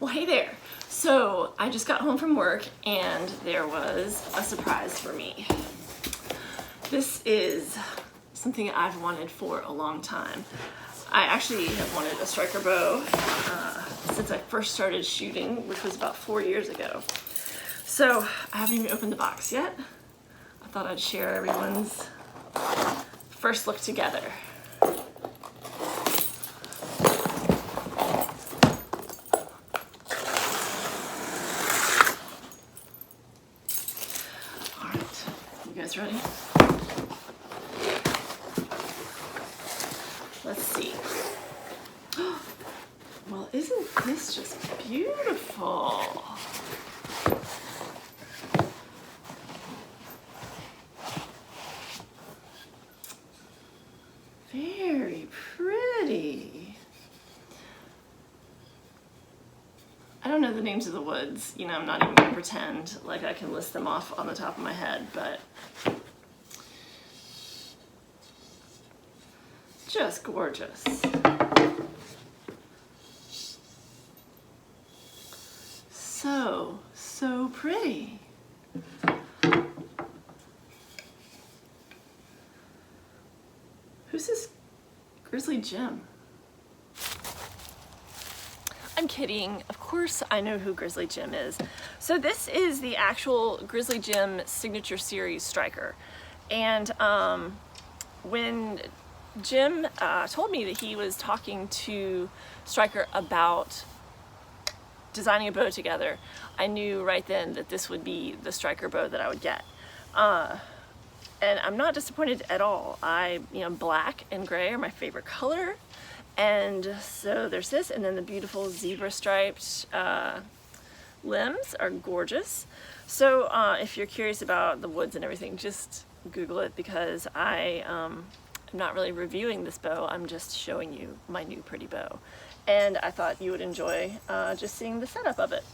Well, hey there. So I just got home from work and there was a surprise for me. This is something I've wanted for a long time. I actually have wanted a striker bow since I first started shooting, which was about 4 years ago. So I haven't even opened the box yet. I thought I'd share everyone's first look together. You guys ready? Let's see. Well, isn't this just beautiful? Very pretty. I don't know the names of the woods. You know, I'm not even going to pretend like I can list them off on the top of my head, but just gorgeous. So pretty. Who's this Grizzly Jim? I'm kidding. Of course I know who Grizzly Jim is. So this is the actual Grizzly Jim Signature Series striker. And when Jim told me that he was talking to Striker about designing a bow together, I knew right then that this would be the striker bow that I would get. And I'm not disappointed at all. Black and gray are my favorite color. And so there's this, and then the beautiful zebra striped limbs are gorgeous. So if you're curious about the woods and everything, just Google it, because I'm not really reviewing this bow, I'm just showing you my new pretty bow. And I thought you would enjoy just seeing the setup of it.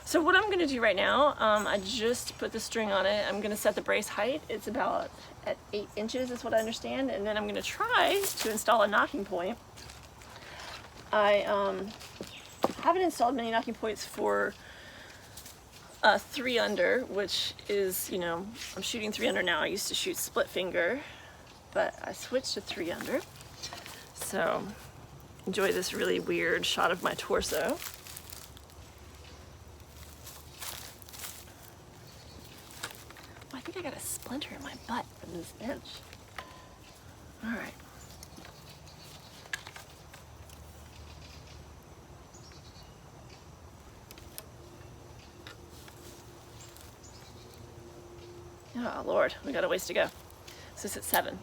So what I'm going to do right now, I just put the string on it. I'm going to set the brace height. It's about at 8 inches is what I understand. And then I'm going to try to install a nocking point. I haven't installed many nocking points for 3 under, which is, you know, I'm shooting 3 under now. I used to shoot split finger, but I switched to 3 under. So enjoy this really weird shot of my torso. Oh, I think I got a splinter in my butt from this bench. All right. Oh Lord, we got a ways to go. So it's at 7.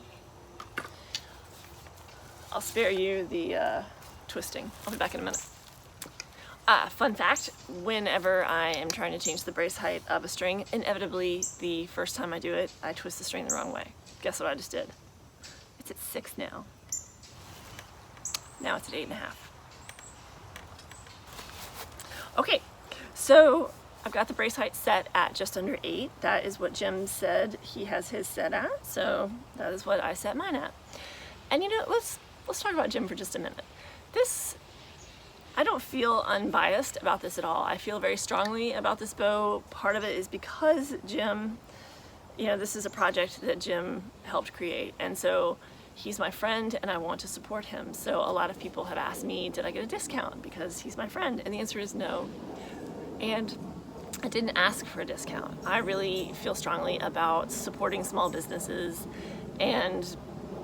I'll spare you the twisting. I'll be back in a minute. Fun fact, whenever I am trying to change the brace height of a string, inevitably the first time I do it, I twist the string the wrong way. Guess what I just did? It's at 6 now. Now it's at 8.5. Okay, so I've got the brace height set at just under 8. That is what Jim said he has his set at, so that is what I set mine at. And you know, let's talk about Jim for just a minute. I don't feel unbiased about this at all. I feel very strongly about this bow. Part of it is because Jim, you know, this is a project that Jim helped create, and so he's my friend and I want to support him. So a lot of people have asked me, did I get a discount because he's my friend? And the answer is no. And I didn't ask for a discount. I really feel strongly about supporting small businesses, and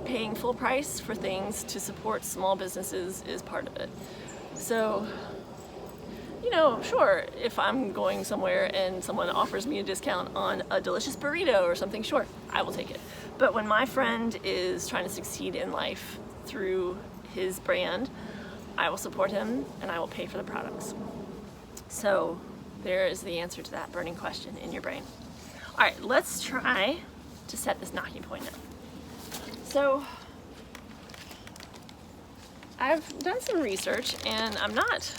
paying full price for things to support small businesses is part of it. So, you know, sure, if I'm going somewhere and someone offers me a discount on a delicious burrito or something, sure, I will take it. But when my friend is trying to succeed in life through his brand, I will support him and I will pay for the products. So there is the answer to that burning question in your brain. All right, let's try to set this nocking point now. So I've done some research, and I'm not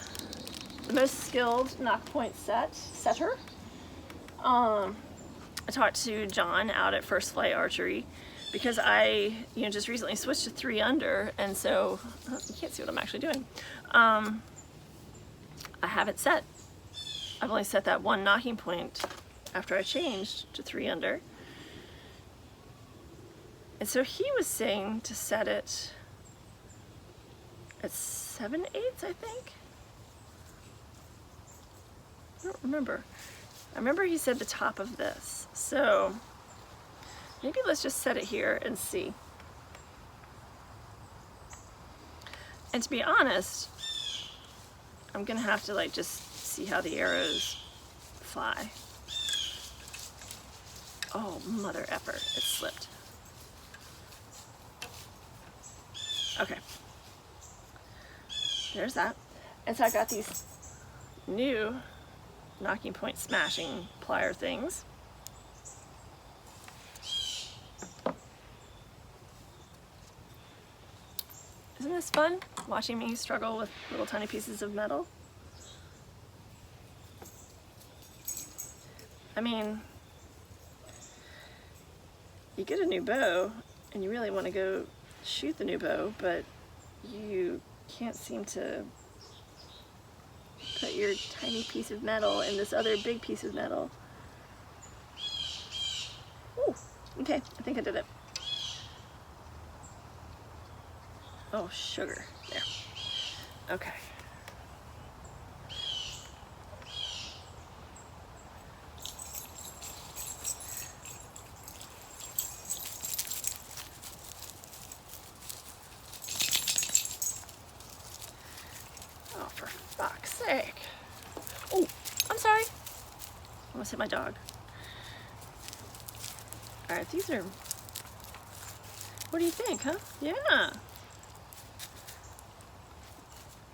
the most skilled knock point setter. I talked to John out at First Flight Archery because I just recently switched to 3 under, and so you can't see what I'm actually doing. I have it set. I've only set that one knocking point after I changed to 3 under. And so he was saying to set it at 7/8, I think. I don't remember. I remember he said the top of this. So maybe let's just set it here and see. And to be honest, I'm gonna have to like just see how the arrows fly. Oh, mother effer, it slipped. Okay. There's that. And so I got these new knocking point smashing plier things. Isn't this fun, watching me struggle with little tiny pieces of metal? I mean, you get a new bow and you really want to go shoot the new bow, but you can't seem to put your tiny piece of metal in this other big piece of metal. Ooh, okay, I think I did it. Oh, sugar, there. Okay. Oh, for fuck's sake. Oh, I'm sorry. I almost hit my dog. All right, these are, what do you think, huh? Yeah.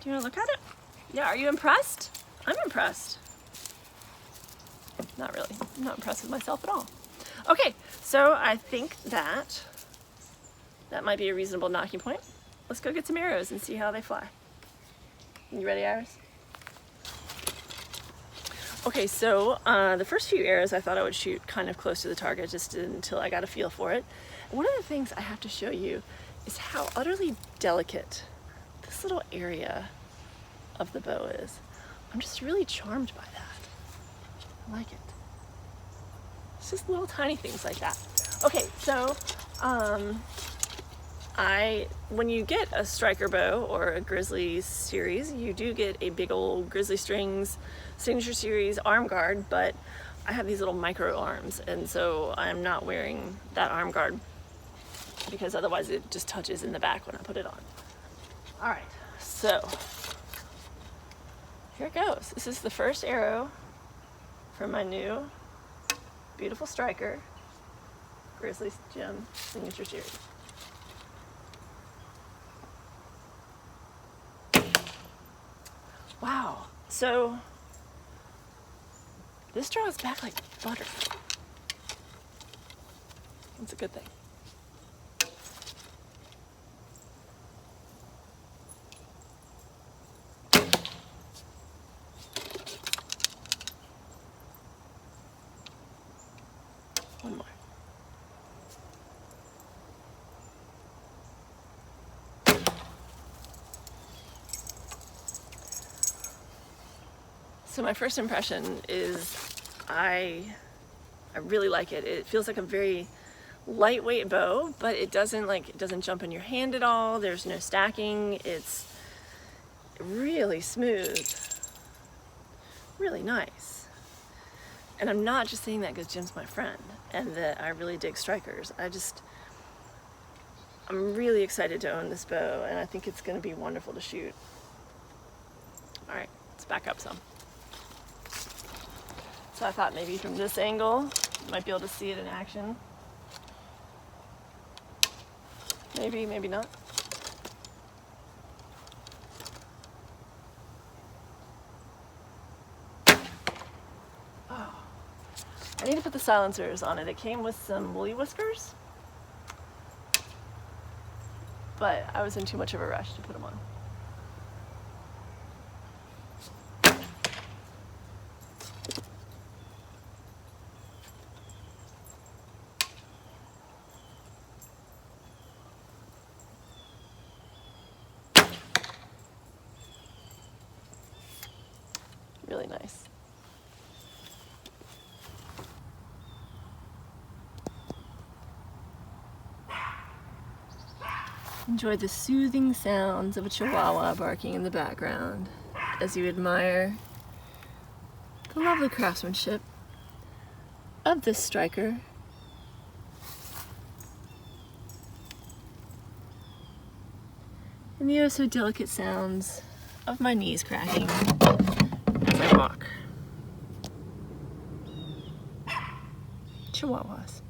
Do you want to look at it? Yeah, are you impressed? I'm impressed. Not really. I'm not impressed with myself at all. Okay, so I think that might be a reasonable knocking point. Let's go get some arrows and see how they fly. You ready, Iris? Okay, so the first few arrows I thought I would shoot kind of close to the target just until I got a feel for it. And one of the things I have to show you is how utterly delicate this little area of the bow is. I'm just really charmed by that. I like it. It's just little tiny things like that. Okay, so when you get a striker bow or a Grizzly series, you do get a big old Grizzly Strings Signature Series arm guard, but I have these little micro arms, and so I'm not wearing that arm guard because otherwise it just touches in the back when I put it on. All right, so here it goes. This is the first arrow from my new beautiful striker Grizzly Gem Signature Series. Wow, so this draws back like butter. That's a good thing. One more. So my first impression is I really like it. It feels like a very lightweight bow, but it doesn't jump in your hand at all. There's no stacking. It's really smooth, really nice. And I'm not just saying that because Jim's my friend and that I really dig strikers. I'm really excited to own this bow, and I think it's going to be wonderful to shoot. All right, let's back up some. So I thought maybe from this angle, you might be able to see it in action. Maybe, maybe not. Oh, I need to put the silencers on it. It came with some woolly whiskers, but I was in too much of a rush to put them on. nice. Enjoy the soothing sounds of a Chihuahua barking in the background as you admire the lovely craftsmanship of this striker. And the oh so delicate sounds of my knees cracking as I walk. Chihuahuas.